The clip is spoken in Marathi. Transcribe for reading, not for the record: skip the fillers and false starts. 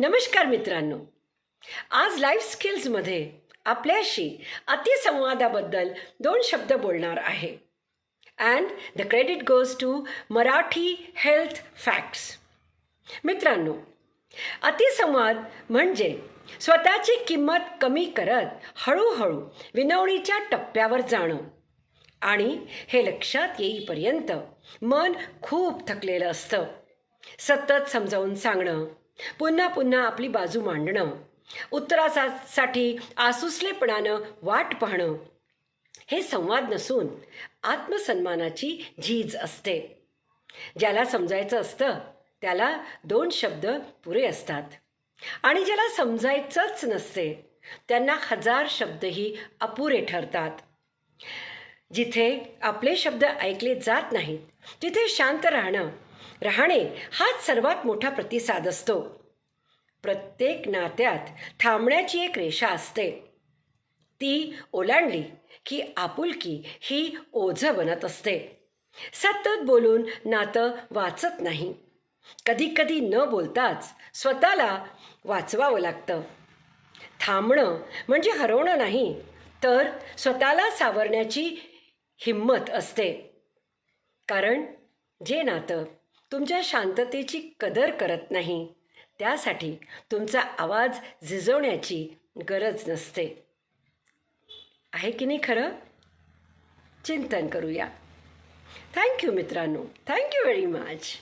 नमस्कार मित्रांनो, आज लाईफ स्किल्समध्ये आपल्याशी अतिसंवादाबद्दल 2 शब्द बोलणार आहे. And the credit goes to Marathi health facts. मित्रांनो, अतिसंवाद म्हणजे स्वतःची किंमत कमी करत हळूहळू विनवणीच्या टप्प्यावर जाणं. आणि हे लक्षात येईपर्यंत मन खूप थकलेलं असतं. सतत समजावून सांगणं, पुन्हा पुन्हा आपली बाजू मांडणं, उत्तरासाठी आसुसलेपणानं वाट पाहणं, हे संवाद नसून आत्मसन्मानाची झीज असते. ज्याला समजायचं असतं त्याला 2 शब्द पुरे असतात, आणि ज्याला समजायचंच नसते त्यांना 1000 शब्दही अपुरे ठरतात. जिथे आपले शब्द ऐकले जात नाहीत तिथे शांत राहणे हाच सर्वात मोठा प्रतिसाद असतो. प्रत्येक नात्यात थांबण्याची एक रेषा असते. ती ओलांडली की आपुलकी ही ओझं बनत असते. सतत बोलून नातं वाचत नाही. कधी न बोलताच स्वतःला वाचवावं लागतं. थांबणं म्हणजे हरवणं नाही, तर स्वतःला सावरण्याची हिंमत असते. कारण जे नातं तुमच्या शांततेची कदर करत नाही त्यासाठी तुमचा आवाज झिजवण्याची गरज नसते. आहे की नाही खरं? चिंतन करूया. थँक्यू मित्रांनो. Thank you very much.